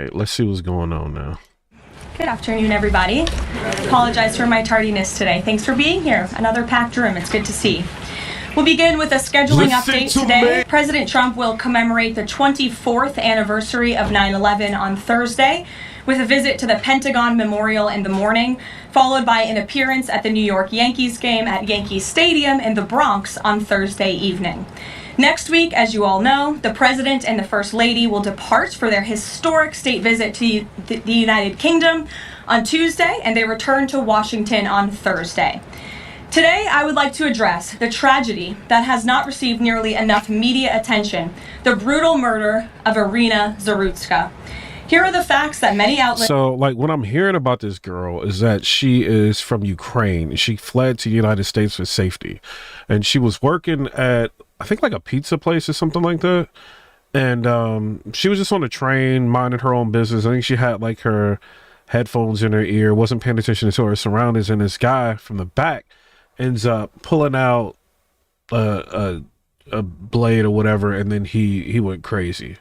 right, let's see what's going on now. Good afternoon, everybody. Apologize for my tardiness today. Thanks for being here. Another packed room. It's good to see. We'll begin with a scheduling update today. President Trump will commemorate the 24th anniversary of 9/11 on Thursday with a visit to the Pentagon Memorial in the morning, followed by an appearance at the New York Yankees game at Yankee Stadium in the Bronx on Thursday evening. Next week, as you all know, the President and the First Lady will depart for their historic state visit to the United Kingdom on Tuesday, and they return to Washington on Thursday. Today, I would like to address the tragedy that has not received nearly enough media attention, the brutal murder of Irina Zarutska. Here are the facts that many outlets... So, like, what I'm hearing about this girl is that she is from Ukraine. She fled to the United States for safety. And she was working at, I think, like a pizza place or something like that. And she was just on the train, minding her own business. I think she had, like, her headphones in her ear, wasn't paying attention to her surroundings. And this guy from the back ends up pulling out a blade or whatever, and then he went crazy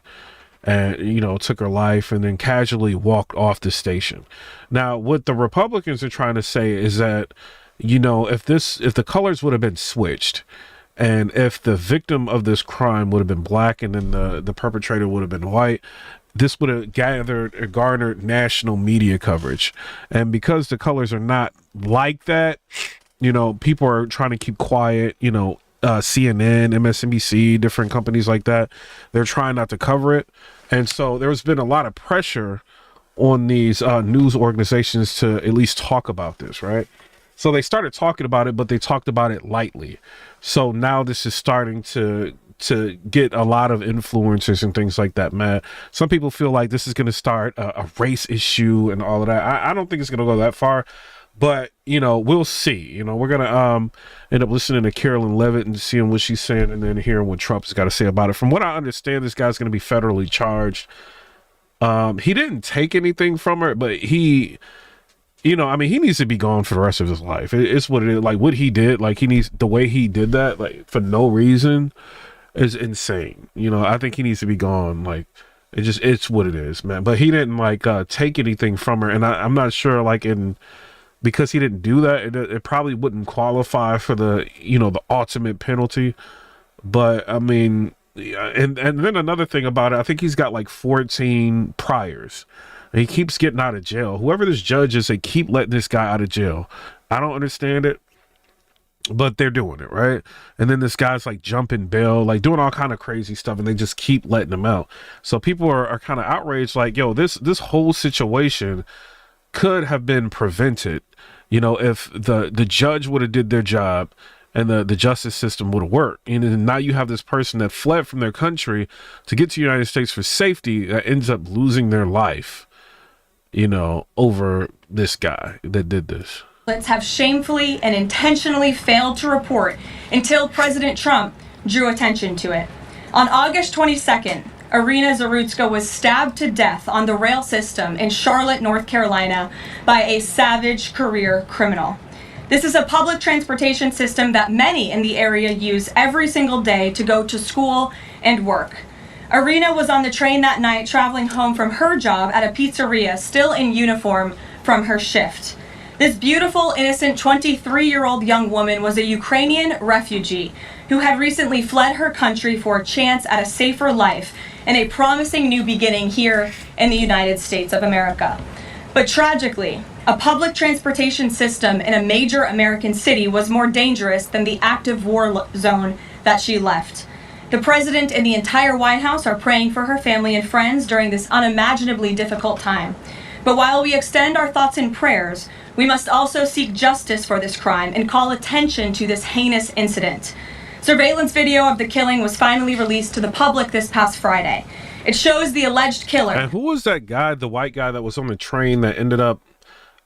and, you know, took her life and then casually walked off the station. Now, what the Republicans are trying to say is that, you know, if the colors would have been switched and if the victim of this crime would have been black and then the perpetrator would have been white, this would have garnered national media coverage. And because the colors are not like that, you know, people are trying to keep quiet. You know, CNN, MSNBC, different companies like that, they're trying not to cover it. And so there's been a lot of pressure on these news organizations to at least talk about this, right? So they started talking about it, but they talked about it lightly. So now this is starting to get a lot of influencers and things like that mad. Some people feel like this is going to start a race issue and all of that. I don't think it's going to go that far. But, you know, we'll see. You know, we're going to end up listening to Karoline Leavitt and seeing what she's saying and then hearing what Trump's got to say about it. From what I understand, this guy's going to be federally charged. He didn't take anything from her, but he, you know, I mean, he needs to be gone for the rest of his life. It's what it is. Like, what he did, like, the way he did that, like, for no reason is insane. You know, I think he needs to be gone. Like, it's what it is, man. But he didn't, like, take anything from her. And I'm not sure, like, because he didn't do that, it probably wouldn't qualify for the, you know, the ultimate penalty. But I mean, and then another thing about it, I think he's got like 14 priors. And he keeps getting out of jail. Whoever this judge is, they keep letting this guy out of jail. I don't understand it, but they're doing it, right? And then this guy's like jumping bail, like doing all kind of crazy stuff, and they just keep letting him out. So people are kind of outraged, like, yo, this whole situation could have been prevented, you know, if the judge would have did their job and the justice system would have worked. And then now you have this person that fled from their country to get to the United States for safety that ends up losing their life, you know, over this guy that did this. Have shamefully and intentionally failed to report until President Trump drew attention to it. On August 22nd, Irina Zarutska was stabbed to death on the rail system in Charlotte, North Carolina, by a savage career criminal. This is a public transportation system that many in the area use every single day to go to school and work. Irina was on the train that night traveling home from her job at a pizzeria, still in uniform from her shift. This beautiful, innocent 23-year-old young woman was a Ukrainian refugee who had recently fled her country for a chance at a safer life and a promising new beginning here in the United States of America. But tragically, a public transportation system in a major American city was more dangerous than the active war zone that she left. The president and the entire White House are praying for her family and friends during this unimaginably difficult time. But while we extend our thoughts and prayers, we must also seek justice for this crime and call attention to this heinous incident. Surveillance video of the killing was finally released to the public this past Friday. It shows the alleged killer. And who was that guy, the white guy that was on the train that ended up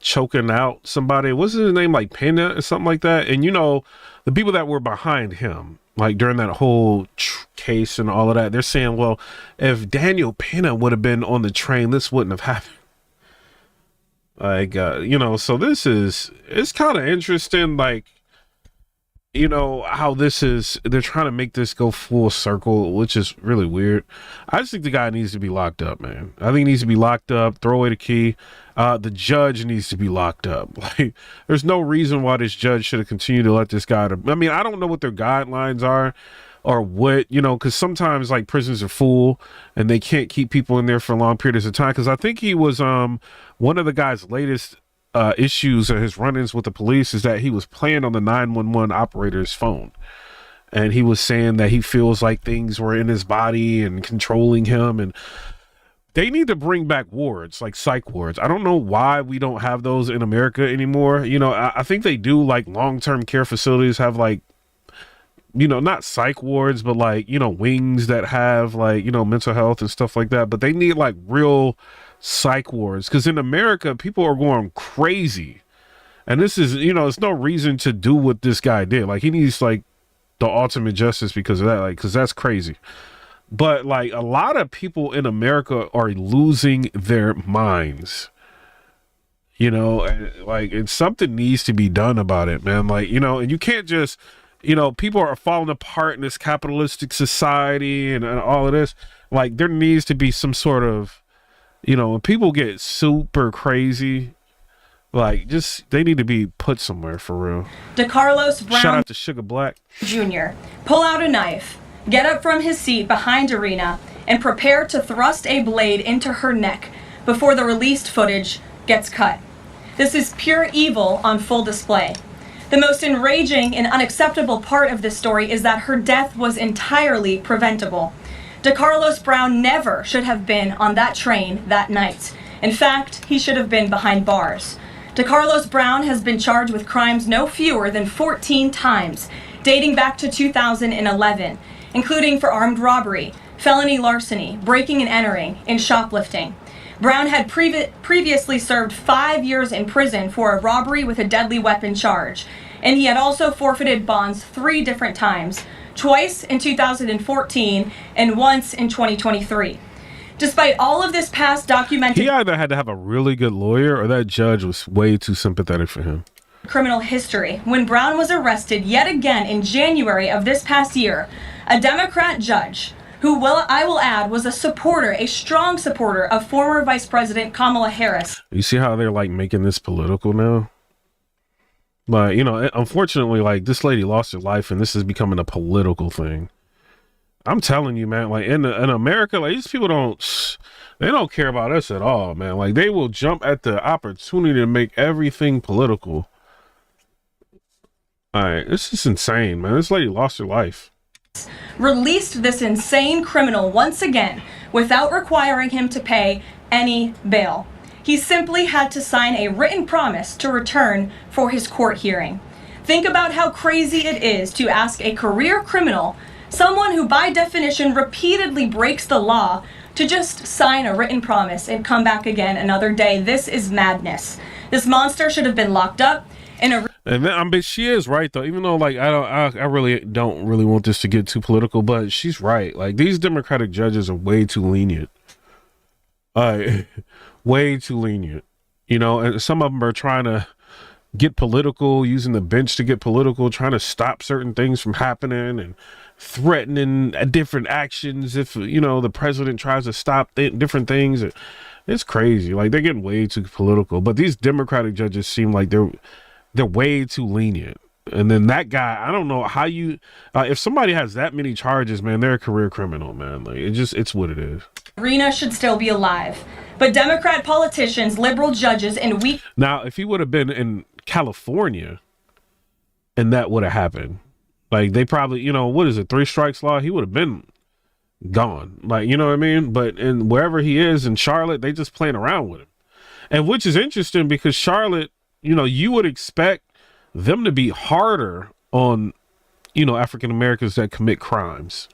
choking out somebody? Wasn't his name like Pena or something like that? And, you know, the people that were behind him, like during that whole case and all of that, they're saying, well, if Daniel Pena would have been on the train, this wouldn't have happened. Like, you know, so it's kind of interesting. Like, you know how they're trying to make this go full circle, which is really weird. I just think the guy needs to be locked up, man. I think he needs to be locked up, throw away the key. The judge needs to be locked up. Like, there's no reason why this judge should have continued to let this guy I mean, I don't know what their guidelines are or what, you know, because sometimes like prisons are full and they can't keep people in there for long periods of time. Because I think he was one of the guy's latest issues or his run-ins with the police is that he was playing on the 911 operator's phone, and he was saying that he feels like things were in his body and controlling him. And they need to bring back wards, like psych wards. I don't know why we don't have those in America anymore. You know, I think they do, like long-term care facilities have like, you know, not psych wards, but like, you know, wings that have like, you know, mental health and stuff like that. But they need like real psych wards, because in America people are going crazy, and this is, you know, it's no reason to do what this guy did. Like, he needs like the ultimate justice because of that, like, because that's crazy. But like a lot of people in America are losing their minds, you know, and like, and something needs to be done about it, man. Like, you know, and you can't just, you know, people are falling apart in this capitalistic society and all of this. Like, there needs to be some sort of, you know, when people get super crazy, like, just, they need to be put somewhere for real. DeCarlos Brown Shout out to Sugar Black Jr. pull out a knife, get up from his seat behind Irina, and prepare to thrust a blade into her neck before the released footage gets cut. This is pure evil on full display. The most enraging and unacceptable part of this story is that her death was entirely preventable. DeCarlos Brown never should have been on that train that night. In fact, he should have been behind bars. DeCarlos Brown has been charged with crimes no fewer than 14 times, dating back to 2011, including for armed robbery, felony larceny, breaking and entering, and shoplifting. Brown had previously served 5 years in prison for a robbery with a deadly weapon charge, and he had also forfeited bonds 3 different times, twice in 2014 and once in 2023. Despite all of this past documented, he either had to have a really good lawyer or that judge was way too sympathetic for him. Criminal history, when Brown was arrested yet again in January of this past year, a Democrat judge, who I will add was a strong supporter of former Vice President Kamala Harris. You see how they're like making this political now? But, you know, unfortunately, like, this lady lost her life and this is becoming a political thing. I'm telling you, man, like in America, like, these people they don't care about us at all, man. Like, they will jump at the opportunity to make everything political. All right, this is insane, man. This lady lost her life. Released this insane criminal once again without requiring him to pay any bail. He simply had to sign a written promise to return for his court hearing. Think about how crazy it is to ask a career criminal, someone who by definition repeatedly breaks the law, to just sign a written promise and come back again another day. This is madness. This monster should have been locked up in a... And then, I mean, she is right though. Even though, like, I really don't really want this to get too political, but she's right. Like, these Democratic judges are way too lenient. Way too lenient, you know, and some of them are trying to get political, using the bench to get political, trying to stop certain things from happening and threatening different actions if, you know, the president tries to stop different things. It's crazy. Like, they're getting way too political, but these Democratic judges seem like they're way too lenient. And then that guy, I don't know how you, if somebody has that many charges, man, they're a career criminal, man. Like, it's what it is. Irina should still be alive. But Democrat politicians, liberal judges, and weak... Now, if he would have been in California and that would have happened, like, they probably, you know, what is it, 3 strikes law? He would have been gone. Like, you know what I mean? But in wherever he is in Charlotte, they just playing around with him. And which is interesting because Charlotte, you know, you would expect them to be harder on, you know, African Americans that commit crimes.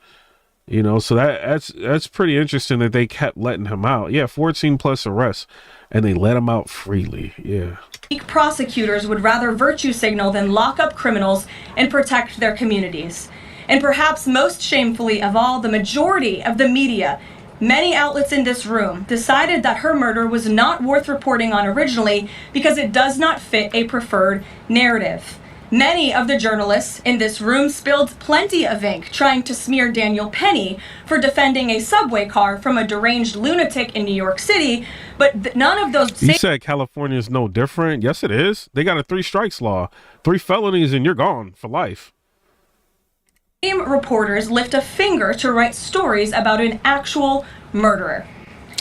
You know, so that's pretty interesting that they kept letting him out. Yeah, 14 plus arrests, and they let him out freely. Yeah. Prosecutors would rather virtue signal than lock up criminals and protect their communities. And perhaps most shamefully of all, the majority of the media, many outlets in this room, decided that her murder was not worth reporting on originally because it does not fit a preferred narrative. Many of the journalists in this room spilled plenty of ink trying to smear Daniel Penny for defending a subway car from a deranged lunatic in New York City, but none of those... You said California is no different. Yes, it is. They got a 3 strikes law, 3 felonies, and you're gone for life. Same reporters lift a finger to write stories about an actual murderer.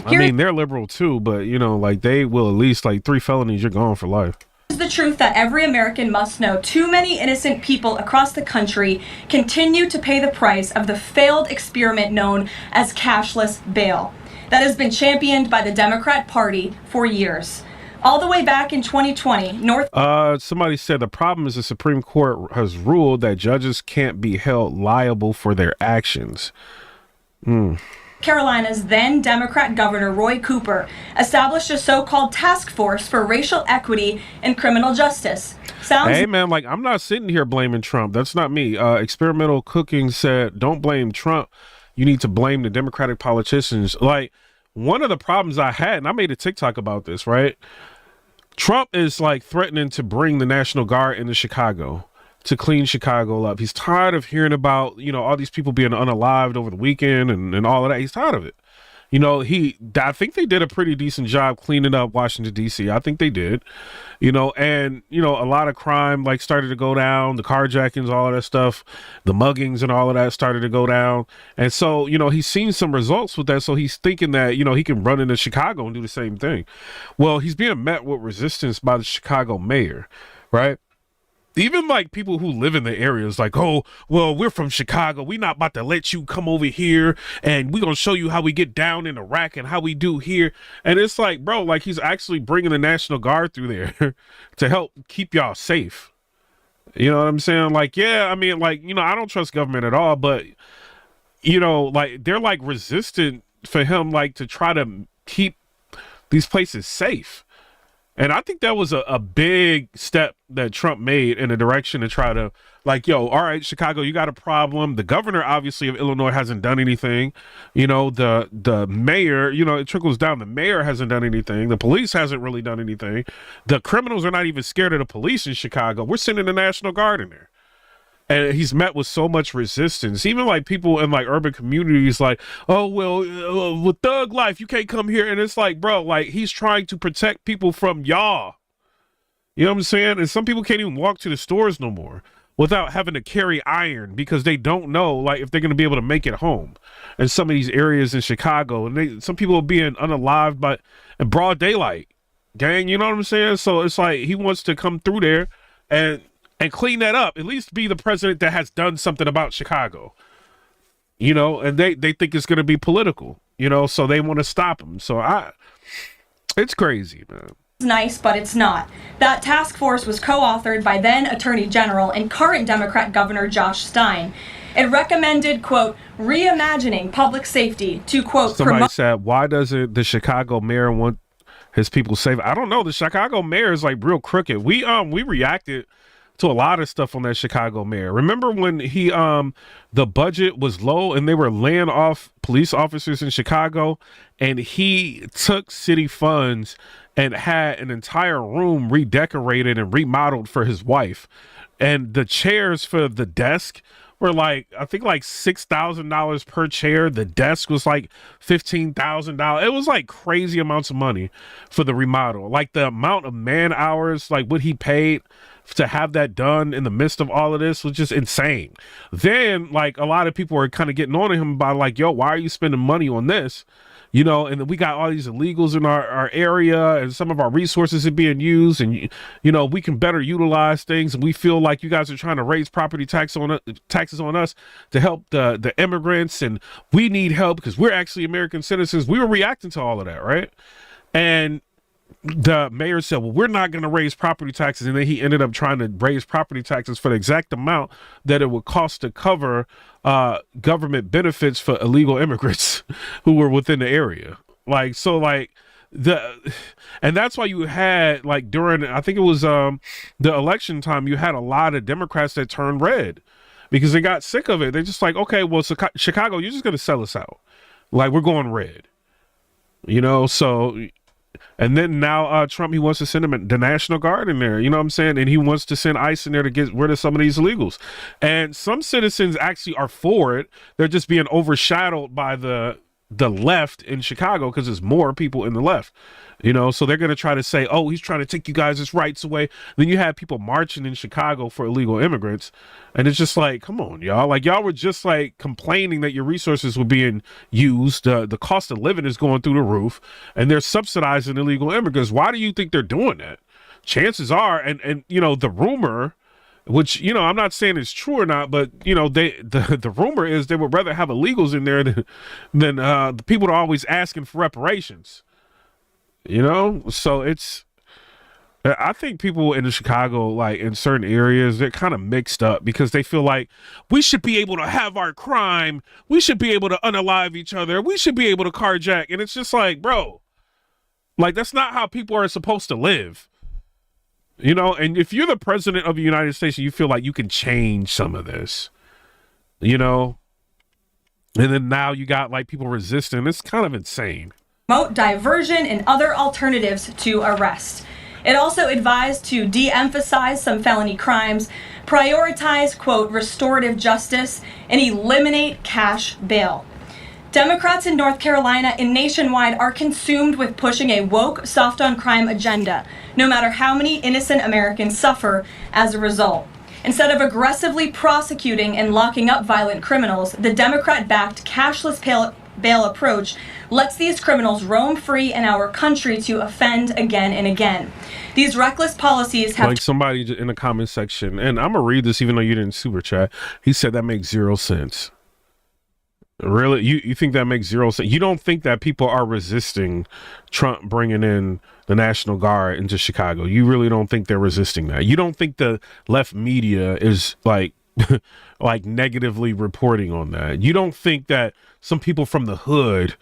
I mean, they're liberal too, but you know, like they will at least like 3 felonies, you're gone for life. The truth that every American must know: too many innocent people across the country continue to pay the price of the failed experiment known as cashless bail that has been championed by the Democrat Party for years. All the way back in 2020, somebody said the problem is the Supreme Court has ruled that judges can't be held liable for their actions. Carolina's then Democrat Governor Roy Cooper established a so-called task force for racial equity and criminal justice. Hey man, like I'm not sitting here blaming Trump. That's not me. Experimental Cooking said, don't blame Trump. You need to blame the Democratic politicians. Like one of the problems I had, and I made a TikTok about this, right? Trump is like threatening to bring the National Guard into Chicago to clean Chicago up. He's tired of hearing about, you know, all these people being unalived over the weekend and all of that. He's tired of it. You know, I think they did a pretty decent job cleaning up Washington, D.C. I think they did, you know, and, you know, a lot of crime like started to go down, the carjackings, all of that stuff, the muggings and all of that started to go down. And so, you know, he's seen some results with that. So he's thinking that, you know, he can run into Chicago and do the same thing. Well, he's being met with resistance by the Chicago mayor, right? Even like people who live in the areas like, oh, well, we're from Chicago. We're not about to let you come over here and we're going to show you how we get down in Iraq and how we do here. And it's like, bro, like he's actually bringing the National Guard through there to help keep y'all safe. You know what I'm saying? Like, yeah, I mean, like, you know, I don't trust government at all, but, you know, like they're like resistant for him, like to try to keep these places safe. And I think that was a big step that Trump made in a direction to try to like, yo, all right, Chicago, you got a problem. The governor, obviously, of Illinois hasn't done anything. You know, the mayor, you know, it trickles down. The mayor hasn't done anything. The police hasn't really done anything. The criminals are not even scared of the police in Chicago. We're sending the National Guard in there. And he's met with so much resistance. Even like people in like urban communities like, oh, well, with thug life, you can't come here. And it's like, bro, like he's trying to protect people from y'all. You know what I'm saying? And some people can't even walk to the stores no more without having to carry iron because they don't know like if they're going to be able to make it home in some of these areas in Chicago. And some people are being unalived by in broad daylight, gang. You know what I'm saying? So it's like he wants to come through there and clean that up, at least be the president that has done something about Chicago, you know, and they think it's going to be political, you know, so they want to stop him. So it's crazy, man. It's nice, but it's not. That task force was co-authored by then Attorney General and current Democrat Governor Josh Stein. It recommended, quote, reimagining public safety to, quote, somebody said, why doesn't the Chicago mayor want his people safe? I don't know. The Chicago mayor is like real crooked. We reacted to a lot of stuff on that Chicago mayor. Remember when the budget was low and they were laying off police officers in Chicago and he took city funds and had an entire room redecorated and remodeled for his wife. And the chairs for the desk were like, I think like $6,000 per chair. The desk was like $15,000. It was like crazy amounts of money for the remodel. Like the amount of man hours, like what he paid to have that done in the midst of all of this was just insane. Then like a lot of people were kind of getting on to him about like, yo, why are you spending money on this? You know, and then we got all these illegals in our area and some of our resources are being used and, you know, we can better utilize things. And we feel like you guys are trying to raise property taxes on us to help the immigrants. And we need help because we're actually American citizens. We were reacting to all of that, right? And the mayor said, well, we're not going to raise property taxes. And then he ended up trying to raise property taxes for the exact amount that it would cost to cover government benefits for illegal immigrants who were within the area. Like, so like and that's why you had like during, I think it was the election time, you had a lot of Democrats that turned red because they got sick of it. They're just like, okay, well, Chicago, you're just going to sell us out. Like we're going red, you know? So And then now Trump, he wants to send the National Guard in there. You know what I'm saying? And he wants to send ICE in there to get rid of some of these illegals. And some citizens actually are for it. They're just being overshadowed by the left in Chicago because there's more people in the left. You know, so they're going to try to say, oh, he's trying to take you guys' rights away. Then you have people marching in Chicago for illegal immigrants. And it's just like, come on, y'all. Like, y'all were just like complaining that your resources were being used. The cost of living is going through the roof and they're subsidizing illegal immigrants. Why do you think they're doing that? Chances are, and you know, the rumor, which, you know, I'm not saying it's true or not, but, you know, the rumor is they would rather have illegals in there than the people that are always asking for reparations. You know, so I think people in Chicago, like in certain areas, they're kind of mixed up because they feel like we should be able to have our crime. We should be able to unalive each other. We should be able to carjack. And it's just like, bro, like, that's not how people are supposed to live. You know, and if you're the president of the United States, you feel like you can change some of this, you know, and then now you got like people resisting. It's kind of insane. Promote diversion and other alternatives to arrest. It also advised to de-emphasize some felony crimes, prioritize, quote, restorative justice, and eliminate cash bail. Democrats in North Carolina and nationwide are consumed with pushing a woke, soft-on-crime agenda, no matter how many innocent Americans suffer as a result. Instead of aggressively prosecuting and locking up violent criminals, the Democrat-backed cashless bail approach lets these criminals roam free in our country to offend again and again. These reckless policies have... Like somebody in the comment section, and I'm going to read this even though you didn't super chat, he said that makes 0 sense. Really? You think that makes 0 sense? You don't think that people are resisting Trump bringing in the National Guard into Chicago? You really don't think they're resisting that? You don't think the left media is like like negatively reporting on that? You don't think that some people from the hood,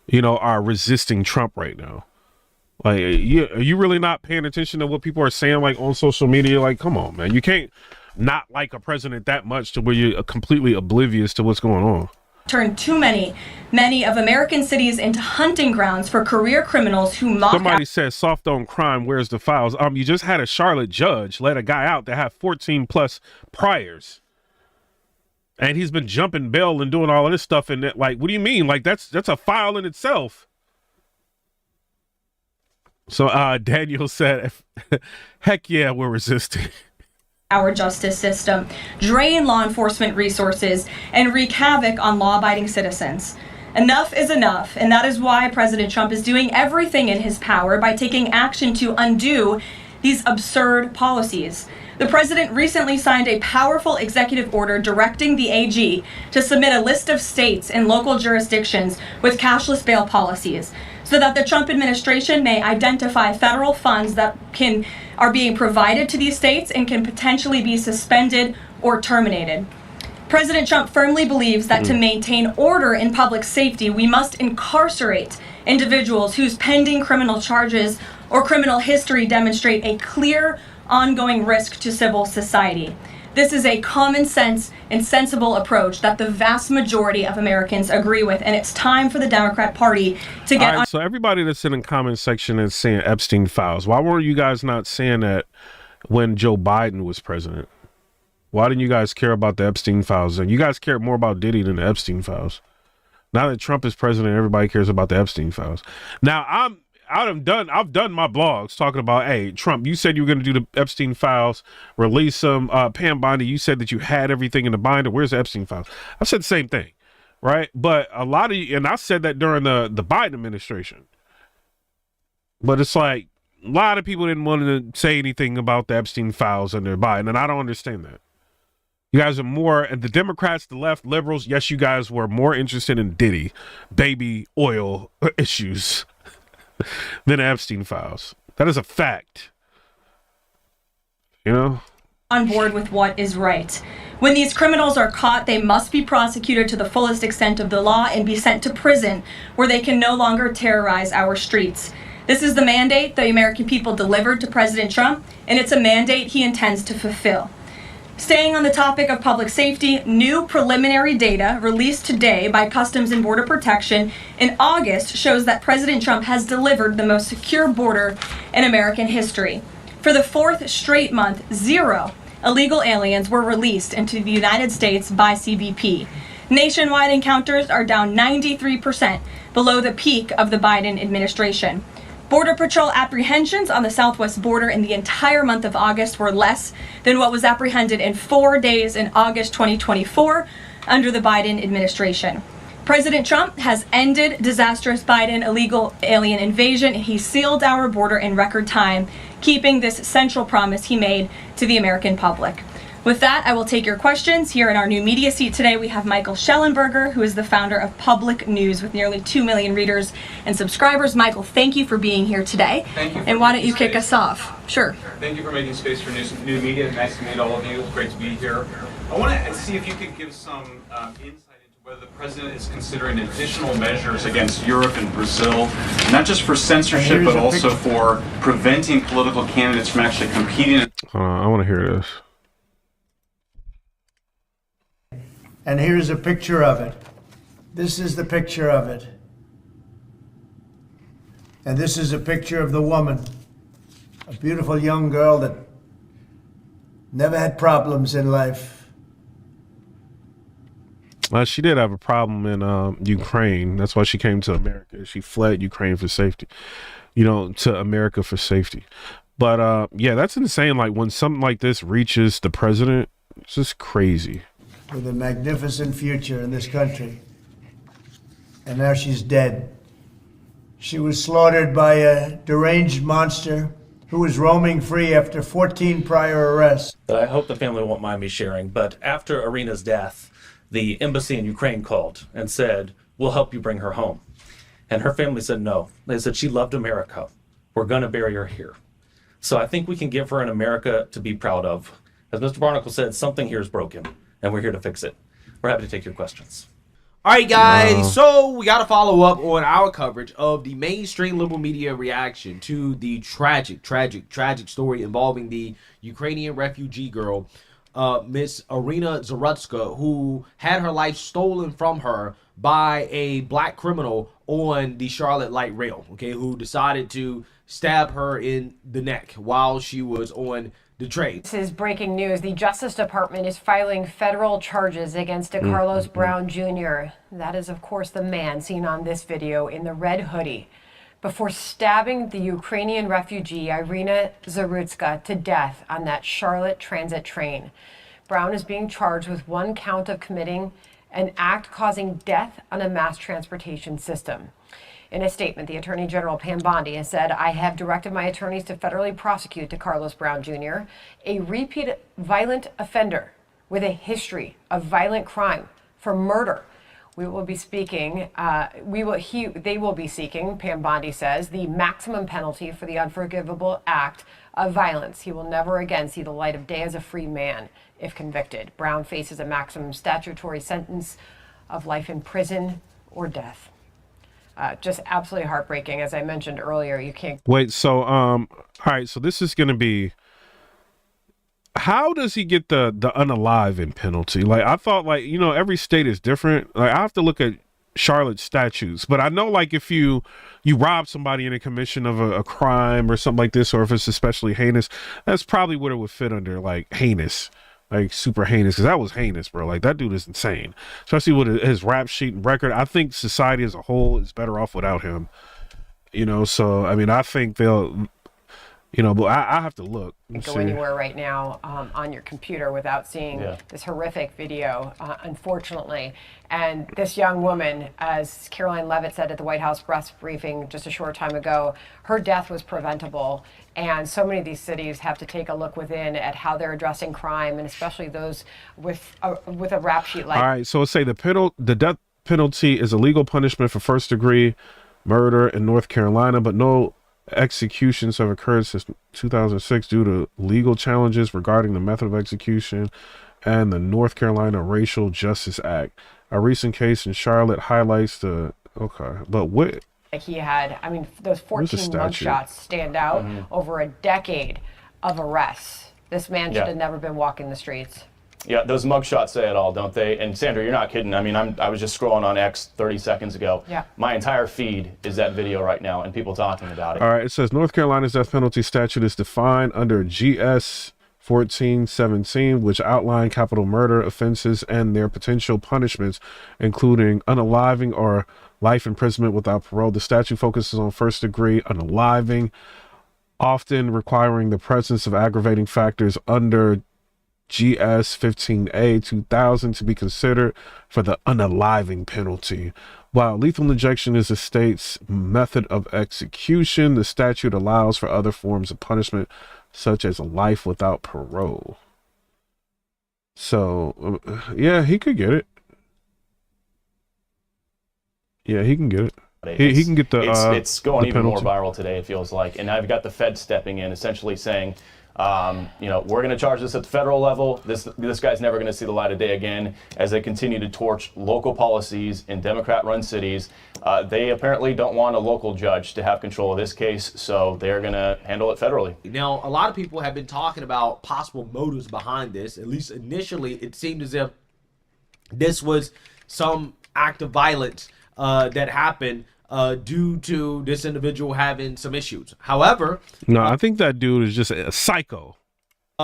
you know, are resisting Trump right now? Like, are you really not paying attention to what people are saying, like, on social media? Like, come on, man. You can't not like a president that much to where you're completely oblivious to what's going on. Turned too many of American cities into hunting grounds for career criminals who mock... Somebody said soft on crime, where's the files? You just had a Charlotte judge let a guy out that had 14 plus priors. And he's been jumping bail and doing all of this stuff. And that, like, what do you mean? Like, that's a file in itself. So Daniel said, heck yeah, we're resisting. Our justice system, drain law enforcement resources, and wreak havoc on law-abiding citizens. Enough is enough, and that is why President Trump is doing everything in his power by taking action to undo these absurd policies. The president recently signed a powerful executive order directing the AG to submit a list of states and local jurisdictions with cashless bail policies, so that the Trump administration may identify federal funds that are being provided to these states and can potentially be suspended or terminated. President Trump firmly believes that to maintain order in public safety, we must incarcerate individuals whose pending criminal charges or criminal history demonstrate a clear, ongoing risk to civil society. This is a common sense and sensible approach that the vast majority of Americans agree with, and it's time for the Democrat Party to get... All right, so everybody that's in the comment section is saying Epstein files. Why were you guys not saying that when Joe Biden was president? Why didn't you guys care about the Epstein files? And you guys cared more about Diddy than the Epstein files. Now that Trump is president, everybody cares about the Epstein files. Now, I've done my blogs talking about, hey, Trump, you said you were going to do the Epstein files, release some Pam Bondi. You said that you had everything in the binder. Where's the Epstein files? I said the same thing, right? But a lot of you, and I said that during the Biden administration. But it's like a lot of people didn't want to say anything about the Epstein files under Biden, and I don't understand that. You guys are more, and the Democrats, the left, liberals, yes, you guys were more interested in Diddy, baby oil issues than Epstein files. That is a fact. You know? On board with what is right. When these criminals are caught, they must be prosecuted to the fullest extent of the law and be sent to prison, where they can no longer terrorize our streets. This is the mandate the American people delivered to President Trump, and it's a mandate he intends to fulfill. Staying on the topic of public safety, new preliminary data released today by Customs and Border Protection in August shows that President Trump has delivered the most secure border in American history. For the fourth straight month, 0 illegal aliens were released into the United States by CBP. Nationwide encounters are down 93% below the peak of the Biden administration. Border Patrol apprehensions on the southwest border in the entire month of August were less than what was apprehended in 4 days in August 2024 under the Biden administration. President Trump has ended disastrous Biden illegal alien invasion, and he sealed our border in record time, keeping this central promise he made to the American public. With that, I will take your questions. Here in our new media seat today, we have Michael Schellenberger, who is the founder of Public News with nearly 2 million readers and subscribers. Michael, thank you for being here today. Thank you. And why don't you kick us off? Sure. Thank you for making space for new media. Nice to meet all of you. It's great to be here. I want to see if you could give some insight into whether the president is considering additional measures against Europe and Brazil, not just for censorship, but also for preventing political candidates from actually competing. I want to hear this. And here's a picture of it. This is the picture of it. And this is a picture of the woman, a beautiful young girl that never had problems in life. She did have a problem in Ukraine. That's why she came to America. She fled Ukraine for safety, to America for safety. But yeah, that's insane. Like when something like this reaches the president, it's just crazy. With a magnificent future in this country. And now she's dead. She was slaughtered by a deranged monster who was roaming free after 14 prior arrests. That I hope the family won't mind me sharing, but after Irina's death, the embassy in Ukraine called and said, "We'll help you bring her home." And her family said no. They said she loved America. We're going to bury her here. So I think we can give her an America to be proud of. As Mr. Barnacle said, something here is broken, and we're here to fix it. We're happy to take your questions. All right, guys, so we got to follow up on our coverage of the mainstream liberal media reaction to the tragic story involving the Ukrainian refugee girl, Miss Irina Zarutska, who had her life stolen from her by a black criminal on the Charlotte Light Rail, who decided to stab her in the neck while she was on the train. This is breaking news. The Justice Department is filing federal charges against Carlos Brown Jr. That is, of course, the man seen on this video in the red hoodie before stabbing the Ukrainian refugee Irina Zarutska to death on that Charlotte transit train. Brown is being charged with 1 count of committing an act causing death on a mass transportation system. In a statement, the Attorney General Pam Bondi has said, "I have directed my attorneys to federally prosecute Carlos Brown Jr., a repeat violent offender with a history of violent crime, for murder. We will be speaking, they will be seeking," Pam Bondi says, "the maximum penalty for the unforgivable act of violence. He will never again see the light of day as a free man if convicted." Brown faces a maximum statutory sentence of life in prison or death. Just absolutely heartbreaking. As I mentioned earlier, you can't wait. So, all right. So this is going to be, how does he get the unaliving penalty? Like, I thought, like, every state is different. Like, I have to look at Charlotte statutes, but I know, like, if you rob somebody in a commission of a crime or something like this, or if it's especially heinous, that's probably what it would fit under, like heinous. Like super heinous, because that was heinous, bro. Like that dude is insane, especially with his rap sheet and record. I think society as a whole is better off without him. So I mean, I think they'll, but I have to look. Go anywhere right now on your computer without seeing this horrific video, unfortunately. And this young woman, as Karoline Leavitt said at the White House press briefing just a short time ago, her death was preventable. And so many of these cities have to take a look within at how they're addressing crime, and especially those with a rap sheet like. All right, so let's say the death penalty is a legal punishment for first-degree murder in North Carolina, but no executions have occurred since 2006 due to legal challenges regarding the method of execution and the North Carolina Racial Justice Act. A recent case in Charlotte highlights but what? He had, those 14 mugshots stand out over a decade of arrests This man should have never been walking the streets. Yeah, those mugshots say it all, don't they? And Sandra, you're not kidding. I mean, I was just scrolling on X 30 seconds ago. Yeah. My entire feed is that video right now and people talking about it. All right, it says North Carolina's death penalty statute is defined under GS 1417, which outline capital murder offenses and their potential punishments, including unaliving or life imprisonment without parole. The statute focuses on first-degree unaliving, often requiring the presence of aggravating factors under GS 15A 2000 to be considered for the unaliving penalty. While lethal injection is the state's method of execution, the statute allows for other forms of punishment, such as life without parole. So, yeah, he could get it. Yeah, he can get it. He can get the. It's going the even penalty. more viral today. It feels like, and I've got the Fed stepping in, essentially saying, we're going to charge this at the federal level. This guy's never going to see the light of day again. As they continue to torch local policies in Democrat-run cities, they apparently don't want a local judge to have control of this case, so they're going to handle it federally. Now, a lot of people have been talking about possible motives behind this. At least initially, it seemed as if this was some act of violence that happened due to this individual having some issues. However, No, I think that dude is just a psycho.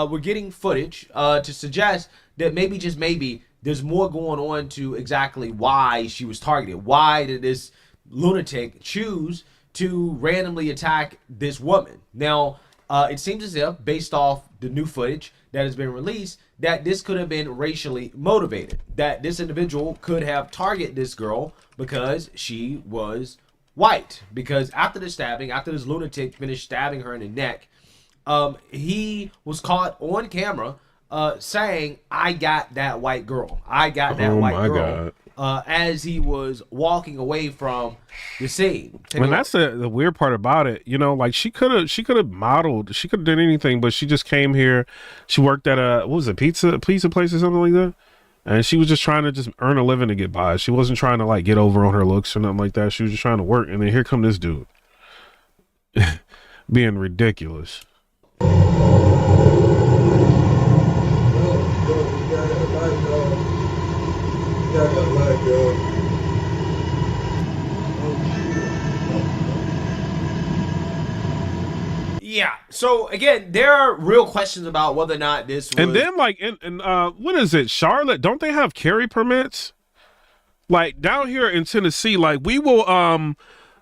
we're getting footage to suggest that maybe, just maybe, there's more going on to exactly why she was targeted. Why did this lunatic choose to randomly attack this woman? Now, it seems as if, based off the new footage that has been released, that this could have been racially motivated. That this individual could have targeted this girl because she was white. Because after the stabbing, after this lunatic finished stabbing her in the neck, he was caught on camera saying, "I got that white girl. I got that white girl." As he was walking away from the scene. And that's the weird part about it. You know, like she could have modeled, she could have done anything, but she just came here. She worked at a, what was it, pizza place or something like that. And she was just trying to just earn a living to get by. She wasn't trying to like get over on her looks or nothing like that. She was just trying to work. And then here come this dude being ridiculous. Yeah. So again, there are real questions about whether or not this was... And then like in what is it, Charlotte? Don't they have carry permits? Like down here in Tennessee, like we will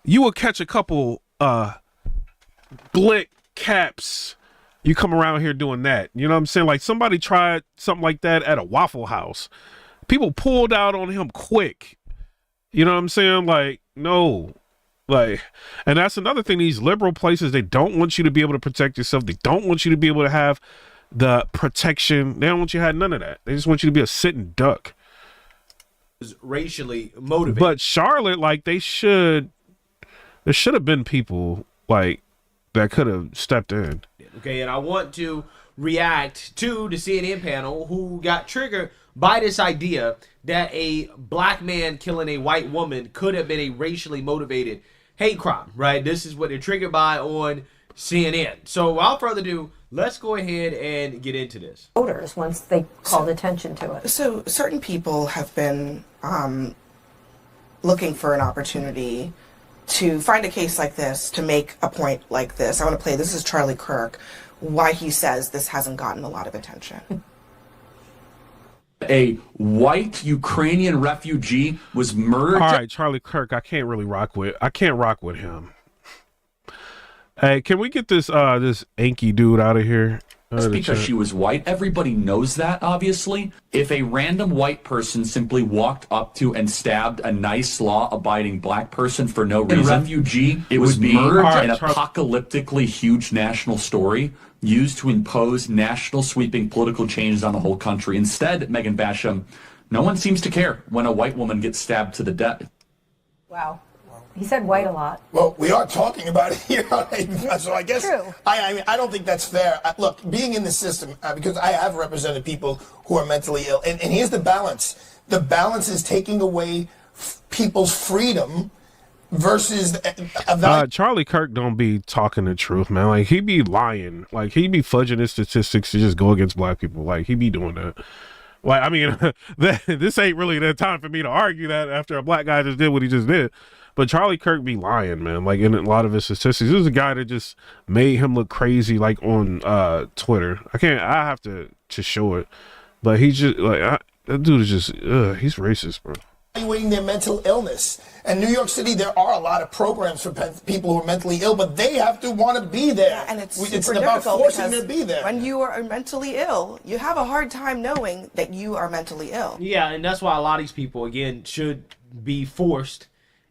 you will catch a couple blick caps. You come around here doing that. You know what I'm saying? Like somebody tried something like that at a Waffle House. People pulled out on him quick. You know what I'm saying? Like, no. Like, and that's another thing. These liberal places, they don't want you to be able to protect yourself. They don't want you to be able to have the protection. They don't want you to have none of that. They just want you to be a sitting duck. Racially motivated. But Charlotte, like there should have been people like that could have stepped in. Okay, and I want to react to the CNN panel who got triggered by this idea that a black man killing a white woman could have been a racially motivated hate crime, right? This is what they're triggered by on CNN. So without further ado, let's go ahead and get into this. Voters, once they called attention to it. So certain people have been looking for an opportunity to find a case like this, to make a point like this. I want to play, this is Charlie Kirk, why he says this hasn't gotten a lot of attention. A white Ukrainian refugee was murdered. All right, Charlie Kirk, I can't rock with him. Hey, can we get this this Anki dude out of here? Just because she was white. Everybody knows that, obviously. If a random white person simply walked up to and stabbed a nice, law-abiding black person for no reason, refugee, it would be an apocalyptically huge national story used to impose national sweeping political changes on the whole country. Instead, Megan Basham, no one seems to care when a white woman gets stabbed to the death. Wow. He said white a lot. Well, we are talking about it here, so I guess True. I mean I don't think that's fair. Look, being in the system, because I have represented people who are mentally ill, and here's the balance. The balance is taking away people's freedom versus Charlie Kirk don't be talking the truth, man. Like, he be lying. Like, he be fudging his statistics to just go against black people. Like, he be doing that. Like, I mean, this ain't really the time for me to argue that after a black guy just did what he just did. But Charlie Kirk be lying, man. Like, in a lot of his statistics, this is a guy that just made him look crazy, like, on Twitter. I have to show it. But he just, like, that dude is just, he's racist, bro. Evaluating their mental illness. And New York City, there are a lot of programs for people who are mentally ill, but they have to want to be there. Yeah, and it's about forcing them to be there. When you are mentally ill, you have a hard time knowing that you are mentally ill. Yeah, and that's why a lot of these people, again, should be forced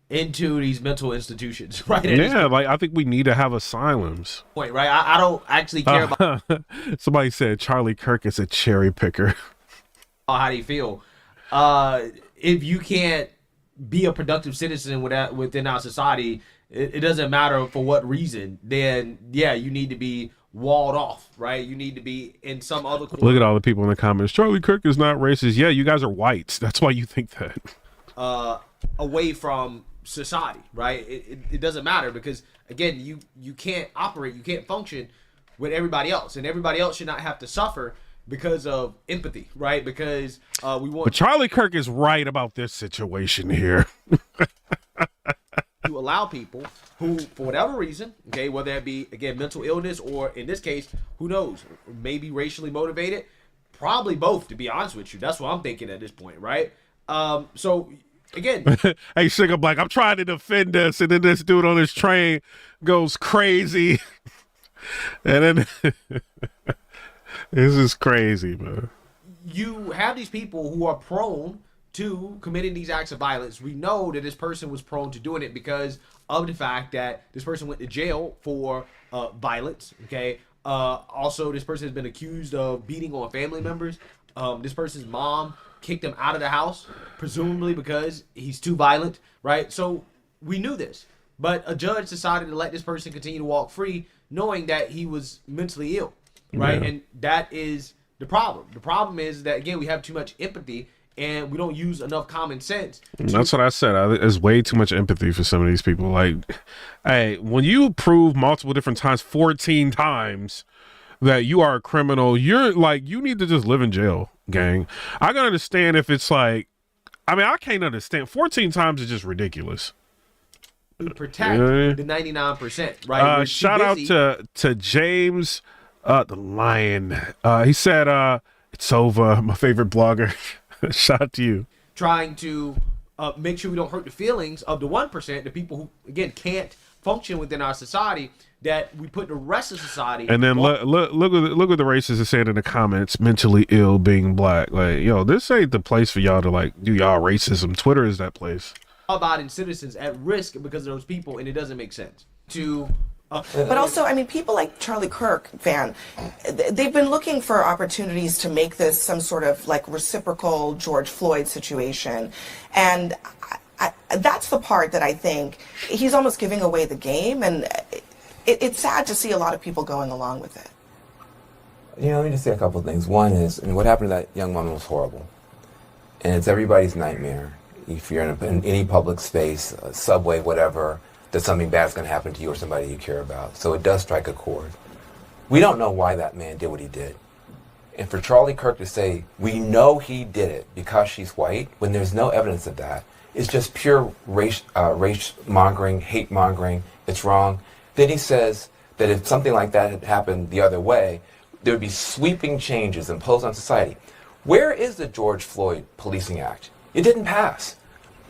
into these mental institutions, right? Yeah, like, I think we need to have asylums. Point, right? I don't actually care about Somebody said Charlie Kirk is a cherry picker. how do you feel. If you can't be a productive citizen within our society, it doesn't matter for what reason, then yeah, you need to be walled off, right? You need to be in some other corner. Look at all the people in the comments. Charlie Kirk is not racist. Yeah, you guys are whites. That's why you think that. Away from society, right? It doesn't matter because, again, you can't operate, you can't function with everybody else, and everybody else should not have to suffer because of empathy, right? Because we want. But Charlie Kirk is right about this situation here. To allow people who, for whatever reason, okay, whether it be, again, mental illness or, in this case, who knows, maybe racially motivated, probably both, to be honest with you. That's what I'm thinking at this point, right? So, again. Hey, Sugar Black, I'm trying to defend us, and then this dude on this train goes crazy. And then... This is crazy, man. You have these people who are prone to committing these acts of violence. We know that this person was prone to doing it because of the fact that this person went to jail for violence, okay? Also, this person has been accused of beating on family members. This person's mom kicked him out of the house, presumably because he's too violent, right? So we knew this. But a judge decided to let this person continue to walk free, knowing that he was mentally ill. Right, yeah. And that is the problem. The problem is that, again, we have too much empathy and we don't use enough common sense. That's what I said. There's way too much empathy for some of these people. Like, hey, when you prove multiple different times, 14 times, that you are a criminal, you're like, you need to just live in jail, gang. I can understand if it's like, I mean, I can't understand. 14 times is just ridiculous. Protect the 99%, right? Shout out to James. The Lion. He said, it's over. My favorite blogger. Shout out to you. Trying to make sure we don't hurt the feelings of the 1%, the people who, again, can't function within our society, that we put the rest of society. And then look what the racists are saying in the comments, mentally ill being black. Like, yo, this ain't the place for y'all to, like, do y'all racism. Twitter is that place. About citizens at risk because of those people, and it doesn't make sense to... But also, I mean, people like Charlie Kirk, they've been looking for opportunities to make this some sort of like reciprocal George Floyd situation. And that's the part that I think he's almost giving away the game. And it's sad to see a lot of people going along with it. You know, let me just say a couple of things. One is, I mean, what happened to that young woman was horrible. And it's everybody's nightmare. If you're in any public space, a subway, whatever, that something bad is going to happen to you or somebody you care about. So it does strike a chord. We don't know why that man did what he did. And for Charlie Kirk to say, we know he did it because she's white, when there's no evidence of that, it's just pure race mongering, hate mongering, it's wrong. Then he says that if something like that had happened the other way, there would be sweeping changes imposed on society. Where is the George Floyd Policing Act? It didn't pass.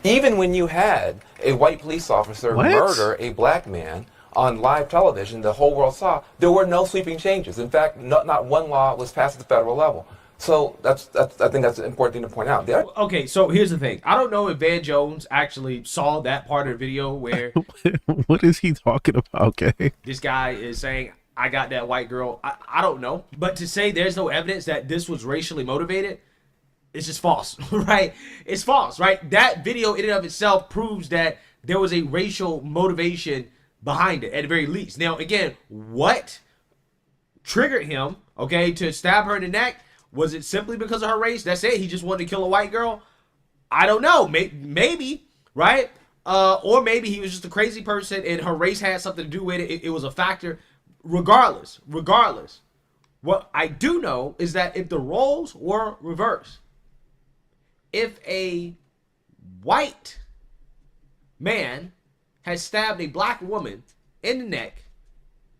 Even when you had a white police officer murder a black man on live television, the whole world saw, there were no sweeping changes. In fact, not one law was passed at the federal level. So I think that's an important thing to point out. Okay, so here's the thing. I don't know if Van Jones actually saw that part of the video where... What is he talking about, okay? This guy is saying, I got that white girl. I don't know. But to say there's no evidence that this was racially motivated, it's just false, right? It's false, right? That video in and of itself proves that there was a racial motivation behind it, at the very least. Now, again, what triggered him, okay, to stab her in the neck? Was it simply because of her race? That's it? He just wanted to kill a white girl? I don't know. Maybe, right? Or maybe he was just a crazy person and her race had something to do with it. It was a factor. Regardless, what I do know is that if the roles were reversed, if a white man had stabbed a black woman in the neck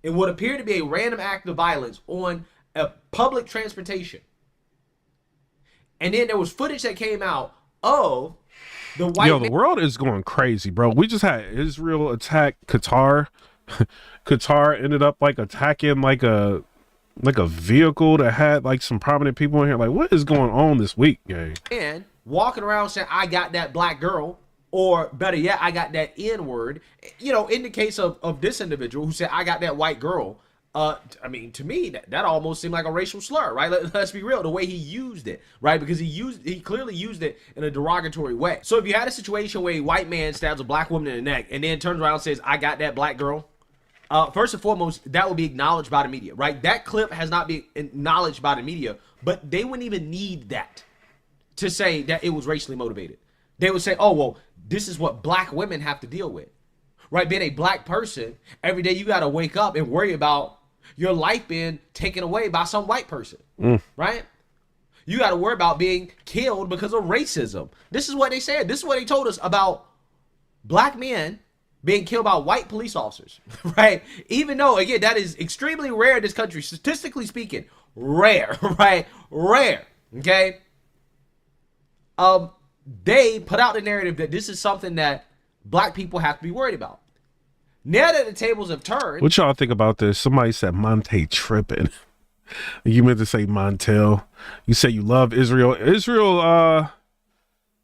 in what appeared to be a random act of violence on a public transportation, and then there was footage that came out of the white the world is going crazy, bro. We just had Israel attack Qatar. Qatar ended up like attacking like a vehicle that had like some prominent people in here. Like, what is going on this week, gang? And walking around saying, I got that black girl, or better yet, I got that N-word. You know, in the case of this individual who said, I got that white girl, I mean, to me, that almost seemed like a racial slur, right? Let's be real, the way he used it, right? Because he clearly used it in a derogatory way. So if you had a situation where a white man stabs a black woman in the neck and then turns around and says, I got that black girl, first and foremost, that will be acknowledged by the media, right? That clip has not been acknowledged by the media, but they wouldn't even need that to say that it was racially motivated. They would say, oh, well, this is what black women have to deal with, right? Being a black person, every day you got to wake up and worry about your life being taken away by some white person, right? You got to worry about being killed because of racism. This is what they said. This is what they told us about black men being killed by white police officers, right? Even though, again, that is extremely rare in this country, statistically speaking, rare, right? Rare, okay? They put out the narrative that this is something that black people have to be worried about. Now that the tables have turned. What y'all think about this? Somebody said Monte tripping. You meant to say Montel. You say you love Israel. Israel,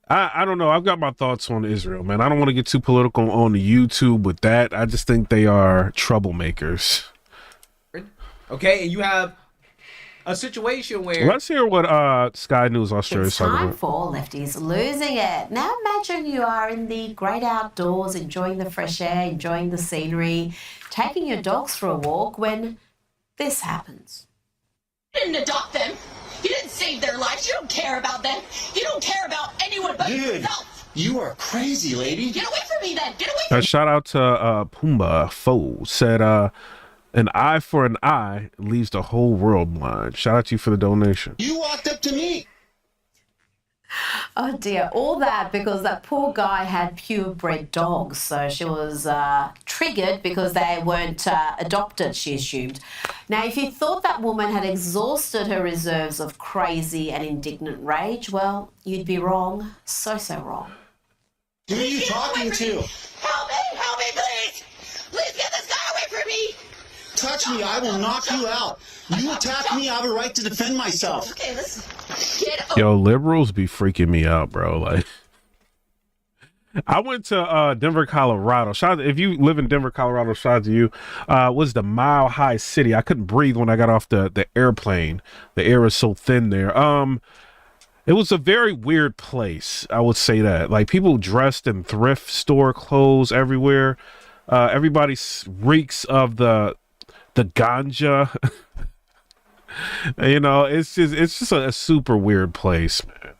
I don't know. I've got my thoughts on Israel, man. I don't want to get too political on the YouTube with that. I just think they are troublemakers. Okay, and you have a situation where... Let's hear what Sky News Australia is talking Time about. for Lefties Losing It. Now imagine you are in the great outdoors, enjoying the fresh air, enjoying the scenery, taking your dogs for a walk when this happens. You didn't adopt them. You didn't save their lives. You don't care about them. You don't care about anyone but yourself. You are crazy, lady. Get away from me then. Get away from me. Shout out to Pumbaa Foe said, an eye for an eye leaves the whole world blind. Shout out to you for the donation. You walked up to me. Oh dear, all that because that poor guy had purebred dogs. So she was triggered because they weren't adopted, she assumed. Now, if you thought that woman had exhausted her reserves of crazy and indignant rage, well, you'd be wrong. So wrong. Who are you talking to? Help me, please. Please get this guy away from me. Touch me, I will knock you out. You attack me, I have a right to defend myself. Okay, listen. Get over. Yo, liberals be freaking me out, bro. Like, I went to Denver, Colorado. Shout out, if you live in Denver, Colorado, shout out to you. Was the Mile High City. I couldn't breathe when I got off the airplane. The air is so thin there. It was a very weird place, I would say that. Like, people dressed in thrift store clothes everywhere. Everybody reeks of the ganja. You know, it's just a super weird place, man.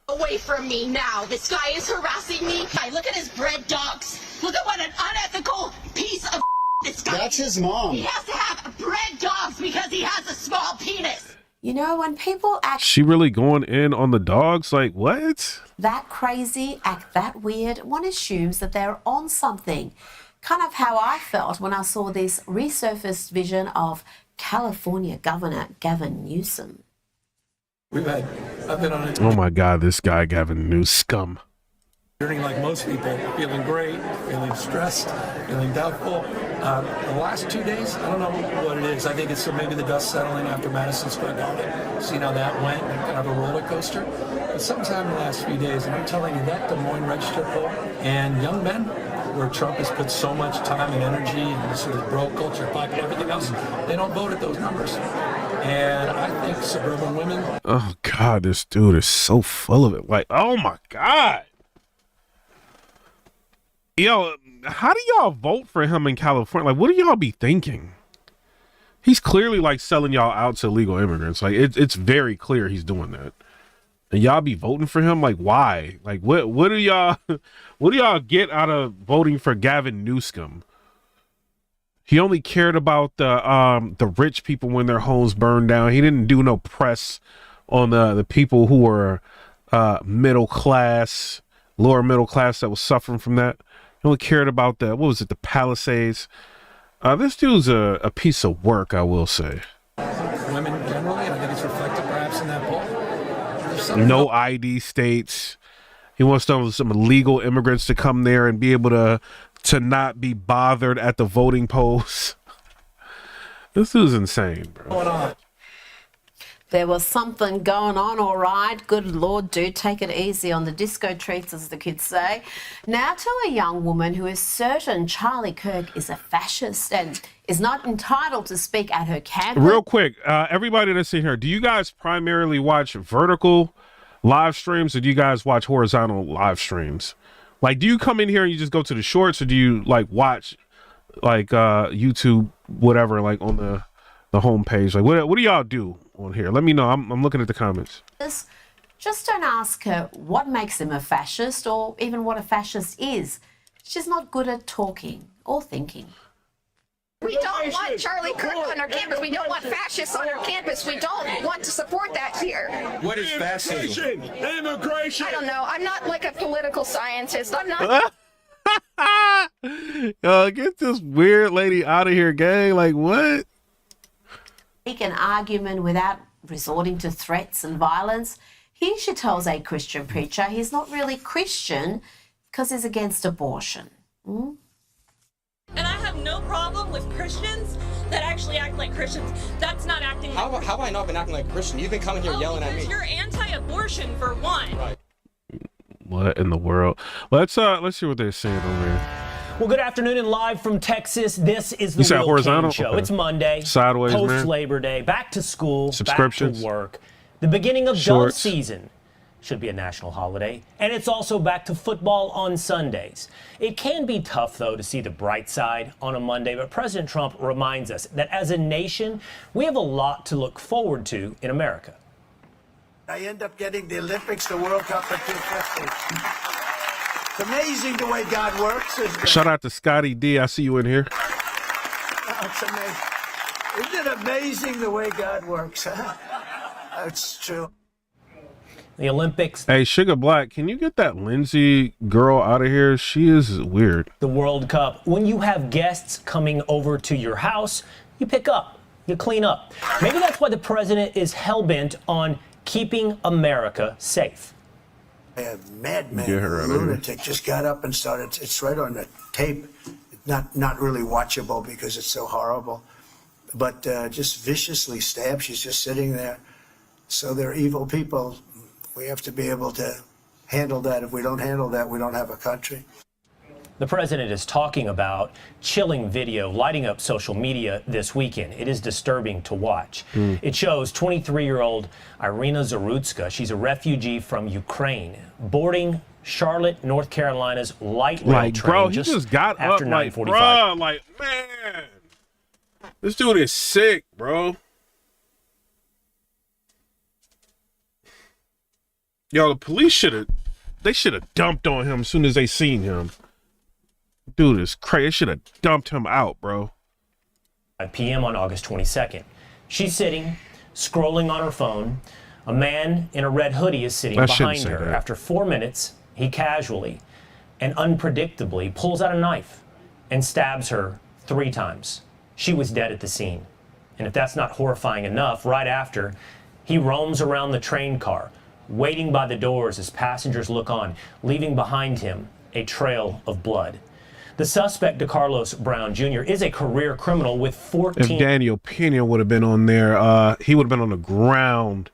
Away from me now. This guy is harassing me. Look at his bred dogs. Look at what an unethical piece of this guy. That's his mom. He has to have bred dogs because he has a small penis. You know, when people act She really going in on the dogs? Like, what? that crazy, act that weird, one assumes that they're on something. Kind of how I felt when I saw this resurfaced vision of California Governor Gavin Newsom. I've been on it. Oh my God, this guy Gavin Newsom. Journey like most people, feeling great, feeling stressed, feeling doubtful. The last 2 days, I don't know what it is. I think it's maybe the dust settling after Madison Square Garden. Seeing how that went, kind of a roller coaster. But sometime in the last few days, and I'm telling you, that Des Moines Register poll and young men, where Trump has put so much time and energy and sort of bro culture, black, everything else, they don't vote at those numbers. And I think suburban women. Oh God, this dude is so full of it. Like, oh my God. Yo, how do y'all vote for him in California? Like, what do y'all be thinking? He's clearly like selling y'all out to illegal immigrants. Like, it's very clear he's doing that. and y'all be voting for him. Like, why? Like, what do y'all what do y'all get out of voting for Gavin Newsom? He only cared about the rich people when their homes burned down. He didn't do no press on the people who were middle class, lower middle class that was suffering from that. He only cared about the the Palisades. This dude's a piece of work, I will say. Women generally, and I think it's reflected perhaps in that poll. No ID states. He wants some illegal immigrants to come there and be able to not be bothered at the voting polls. This dude's insane, bro. There was something going on, all right. Good Lord, dude, take it easy on the disco treats, as the kids say. Now to a young woman who is certain Charlie Kirk is a fascist and is not entitled to speak at her campus. Real quick, everybody that's in here, do you guys primarily watch vertical live streams or do you guys watch horizontal live streams? Like, do you come in here and you just go to the shorts, or do you like watch like YouTube, whatever, like on the homepage? Like, what do y'all do on here? Let me know. I'm looking at the comments. Just don't ask her what makes him a fascist or even what a fascist is. She's not good at talking or thinking. We don't want Charlie Kirk on our campus. We don't want fascists on our campus. We don't want to support that here. What is fascism? Immigration. I don't know. I'm not like a political scientist. I'm not. Get this weird lady out of here, gang. Like, what? Make an argument without resorting to threats and violence. Here she tells a Christian preacher he's not really Christian because he's against abortion. And I have no problem with Christians that actually act like Christians. That's not acting How have I not been acting like a Christian? You've been coming here yelling at me. You're anti-abortion, for one. Right. What in the world? Let's see what they're saying over here. Well, good afternoon and live from Texas. This is the You said Will horizontal? King Show. Okay. It's Monday. Sideways, man. Post-Labor Day. Back to school. Subscriptions. Back to work. The beginning of Shorts. dove season. Should be a national holiday. And it's also back to football on Sundays. It can be tough, though, to see the bright side on a Monday, but President Trump reminds us that as a nation, we have a lot to look forward to in America. I end up getting the Olympics, the World Cup at 250. It's amazing the way God works. Isn't it? Shout out to Scotty D. I see you in here. It's amazing. Isn't it amazing the way God works? Huh? That's true. The Olympics. Hey, Sugar Black, can you get that Lindsay girl out of here? She is weird. The World Cup. When you have guests coming over to your house, you pick up, you clean up. Maybe that's why the president is hell-bent on keeping America safe. A madman, Get her out of here. lunatic, just got up and started. It's right on the tape. Not really watchable because it's so horrible, but just viciously stabbed. She's just sitting there. So they're evil people. We have to be able to handle that. If we don't handle that, we don't have a country. The president is talking about chilling video lighting up social media this weekend. It is disturbing to watch. It shows 23-year-old Irina Zarutska. She's a refugee from Ukraine, boarding Charlotte, North Carolina's light rail Like, train bro, he just got after up. Like, 9:45. bro, like, man, this dude is sick, bro. Yo, the police should have dumped on him as soon as they seen him. Dude is crazy. They should have dumped him out, bro. 5 p.m. on August 22nd. She's sitting, scrolling on her phone. A man in a red hoodie is sitting I shouldn't behind say her. that. After 4 minutes, he casually and unpredictably pulls out a knife and stabs her 3 times. She was dead at the scene. And if that's not horrifying enough, right after, he roams around the train car, waiting by the doors as passengers look on, leaving behind him a trail of blood. The suspect, DeCarlos Brown Jr., is a career criminal with 14 If Daniel Pena would have been on there, he would have been on the ground,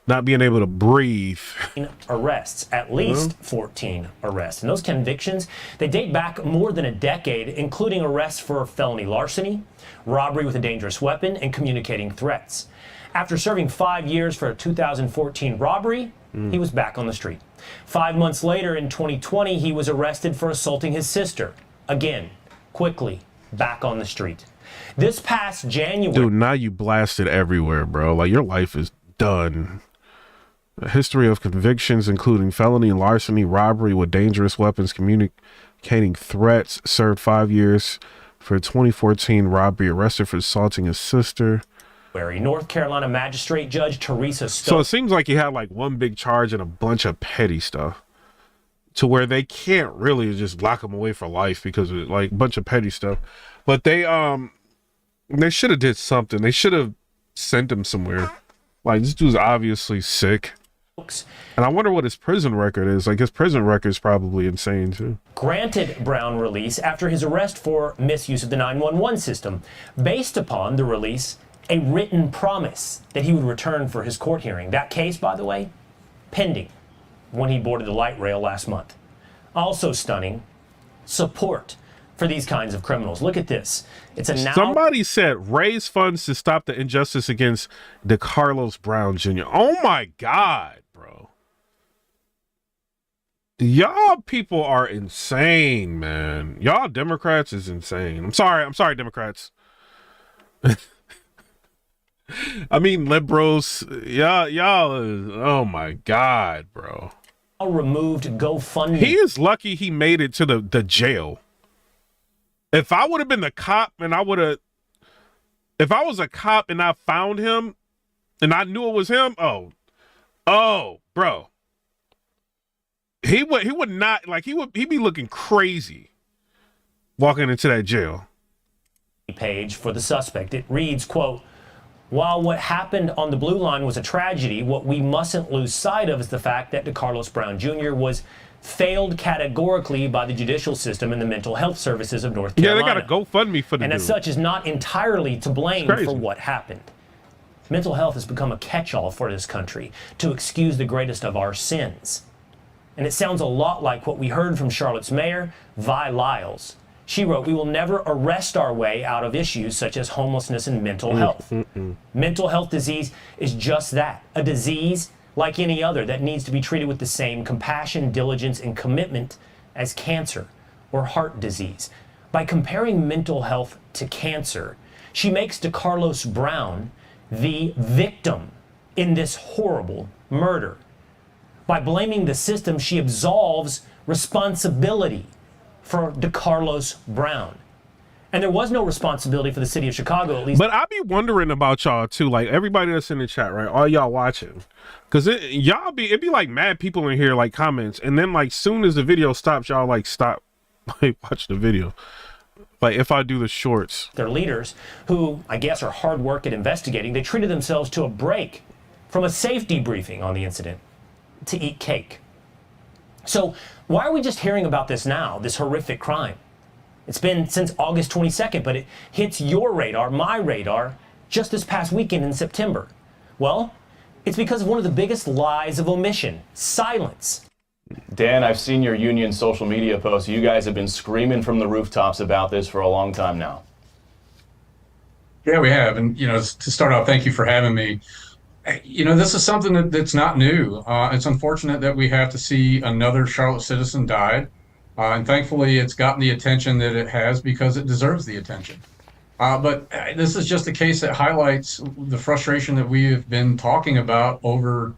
not being able to breathe. arrests, at least 14 arrests. And those convictions, they date back more than a decade, including arrests for felony larceny, robbery with a dangerous weapon, and communicating threats. After serving 5 years for a 2014 robbery, he was back on the street. 5 months later, in 2020, he was arrested for assaulting his sister. Again, quickly, back on the street. This past January... Dude, now you blasted everywhere, bro. Like, your life is done. A history of convictions, including felony, larceny, robbery with dangerous weapons, communicating threats. Served 5 years for a 2014 robbery. Arrested for assaulting his sister. North Carolina Magistrate Judge Teresa Stokes. So it seems like he had like one big charge and a bunch of petty stuff, to where they can't really just lock him away for life because of like a bunch of petty stuff. But they should have did something. They should have sent him somewhere. Like, this dude's obviously sick. And I wonder what his prison record is. Like, his prison record is probably insane too. Granted Brown release after his arrest for misuse of the 911 system, based upon the release a written promise that he would return for his court hearing. That case, by the way, pending when he boarded the light rail last month. Also stunning, support for these kinds of criminals. Look at this. It's a now. Somebody said raise funds to stop the injustice against DeCarlos Brown Jr. Oh my God, bro. Y'all people are insane, man. Y'all Democrats is insane. I'm sorry, Democrats. I mean, liberals, y'all is, oh my God, bro. Removed GoFundMe. He is lucky he made it to the jail. If I would have been the cop and if I was a cop and I found him and I knew it was him, bro. He would not, like, he'd be looking crazy walking into that jail. Page for the suspect. It reads, quote, "While what happened on the Blue Line was a tragedy, what we mustn't lose sight of is the fact that DeCarlos Brown Jr. was failed categorically by the judicial system and the mental health services of North Carolina. Yeah, they got a GoFundMe for the and dude. as such is not entirely to blame for what happened. Mental health has become a catch-all for this country to excuse the greatest of our sins. And it sounds a lot like what we heard from Charlotte's mayor, Vi Lyles. She wrote, "We will never arrest our way out of issues such as homelessness and mental health." Mental health disease is just that, a disease like any other that needs to be treated with the same compassion, diligence, and commitment as cancer or heart disease. By comparing mental health to cancer, she makes DeCarlos Brown the victim in this horrible murder. By blaming the system, she absolves responsibility for DeCarlos Brown. And there was no responsibility for the city of Chicago, at least. But I be wondering about y'all too, like everybody that's in the chat, right? All y'all watching, because it'd be like mad people in here, like comments, and then like soon as the video stops, y'all like stop, like watch the video. Like if I do the shorts, their leaders, who I guess are hard work at investigating, they treated themselves to a break from a safety briefing on the incident to eat cake. So why are we just hearing about this now, this horrific crime? It's been since August 22nd, but it hits your radar, my radar, just this past weekend in September. Well, it's because of one of the biggest lies of omission, silence. Dan, I've seen your union social media posts. You guys have been screaming from the rooftops about this for a long time now. Yeah, we have. And, to start off, thank you for having me. This is something that's not new. It's unfortunate that we have to see another Charlotte citizen die. And thankfully, it's gotten the attention that it has because it deserves the attention. But this is just a case that highlights the frustration that we have been talking about over,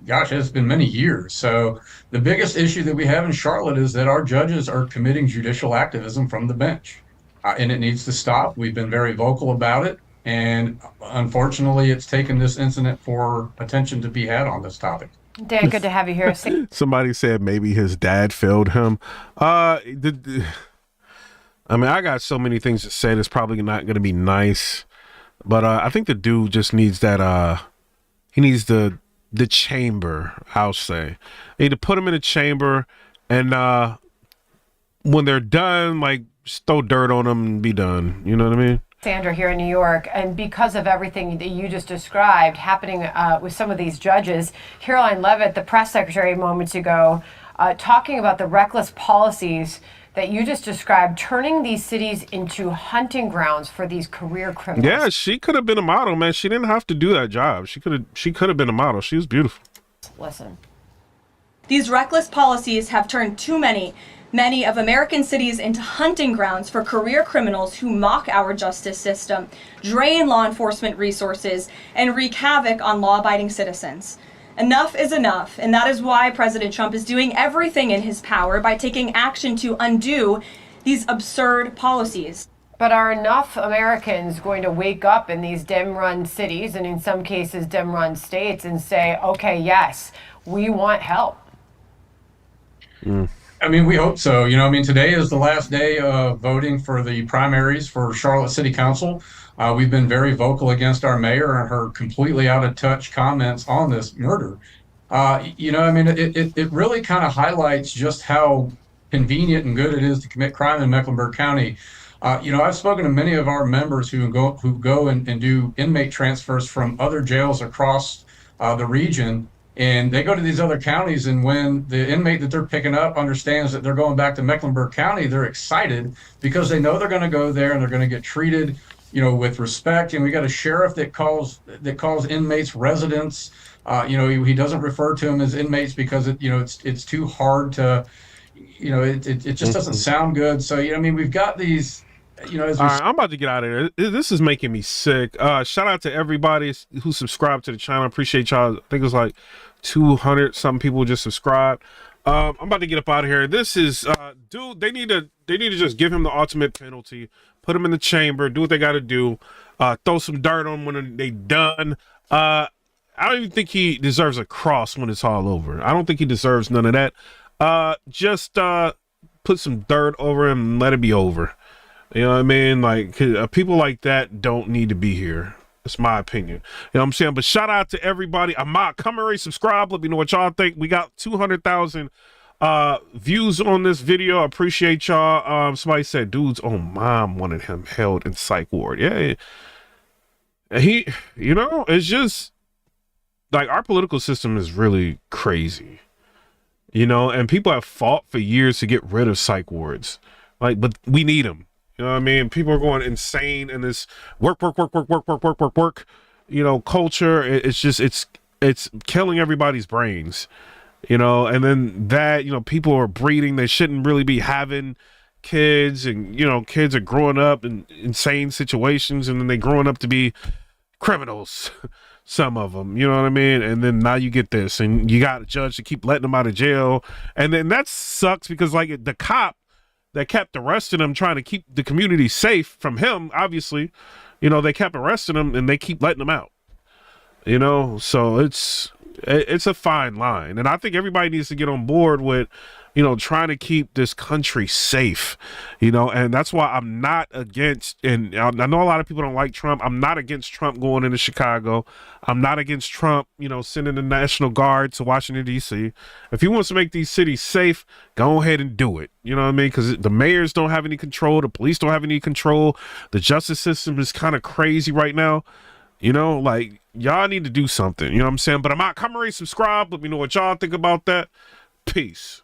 it's been many years. So the biggest issue that we have in Charlotte is that our judges are committing judicial activism from the bench. And it needs to stop. We've been very vocal about it. And unfortunately, it's taken this incident for attention to be had on this topic. Dan, good to have you here. Somebody said maybe his dad failed him. I mean, I got so many things to say that's probably not going to be nice. But I think the dude just needs that, he needs the chamber, I'll say. They need to put him in a chamber and when they're done, like, just throw dirt on them and be done. You know what I mean? Sandra here in New York, and because of everything that you just described happening with some of these judges, Karoline Leavitt, the press secretary moments ago, talking about the reckless policies that you just described, turning these cities into hunting grounds for these career criminals. Yeah, she could have been a model, man. She didn't have to do that job. She could have been a model. She was beautiful. Listen. These reckless policies have turned too many of American cities into hunting grounds for career criminals who mock our justice system, drain law enforcement resources, and wreak havoc on law-abiding citizens. Enough is enough, and that is why President Trump is doing everything in his power by taking action to undo these absurd policies. But are enough Americans going to wake up in these Dem-run cities and in some cases Dem-run states and say, okay, yes, we want help? I mean, we hope so. You know, I mean, today is the last day of voting for the primaries for Charlotte City Council. We've been very vocal against our mayor and her completely out of touch comments on this murder. You know, I mean, it really kind of highlights just how convenient and good it is to commit crime in Mecklenburg County. You know, I've spoken to many of our members who go and do inmate transfers from other jails across the region. And they go to these other counties, and when the inmate that they're picking up understands that they're going back to Mecklenburg County, they're excited because they know they're going to go there and they're going to get treated, you know, with respect. And we got a sheriff that calls inmates residents. You know, he doesn't refer to them as inmates because it's too hard to, you know, it just doesn't sound good. So, you know, I mean, we've got these. You know, all right, I'm about to get out of here. This is making me sick. Shout out to everybody who subscribed to the channel. Appreciate y'all. I think it was like 200 something people just subscribed. I'm about to get up out of here. This is dude, they need to just give him the ultimate penalty, put him in the chamber, do what they got to do, throw some dirt on when they done. I don't even think he deserves a cross when it's all over. I don't think he deserves none of that. Just put some dirt over him and let it be over. You know what I mean? Like, people like that don't need to be here. That's my opinion. You know what I'm saying? But shout out to everybody. Come and subscribe. Let me know what y'all think. We got 200,000 views on this video. I appreciate y'all. Somebody said, dude's own mom wanted him held in psych ward. Yeah. You know, it's just like our political system is really crazy. You know, and people have fought for years to get rid of psych wards. Like, but we need them. You know what I mean? People are going insane in this work, you know, culture. It's just, it's killing everybody's brains, you know, and then that, you know, people are breeding. They shouldn't really be having kids, and, you know, kids are growing up in insane situations, and then they growing up to be criminals, some of them, you know what I mean? And then now you get this, and you got a judge to keep letting them out of jail. And then that sucks because, like, the cop that kept arresting him, trying to keep the community safe from him, obviously, you know, they kept arresting him and they keep letting him out, you know? So it's a fine line. And I think everybody needs to get on board with, you know, trying to keep this country safe, you know, and that's why I'm not against, and I know a lot of people don't like Trump. I'm not against Trump going into Chicago. I'm not against Trump, you know, sending the National Guard to Washington, D.C. If he wants to make these cities safe, go ahead and do it. You know what I mean? Because the mayors don't have any control. The police don't have any control. The justice system is kind of crazy right now. You know, like, y'all need to do something. You know what I'm saying? But I'm out. Come and subscribe. Let me know what y'all think about that. Peace.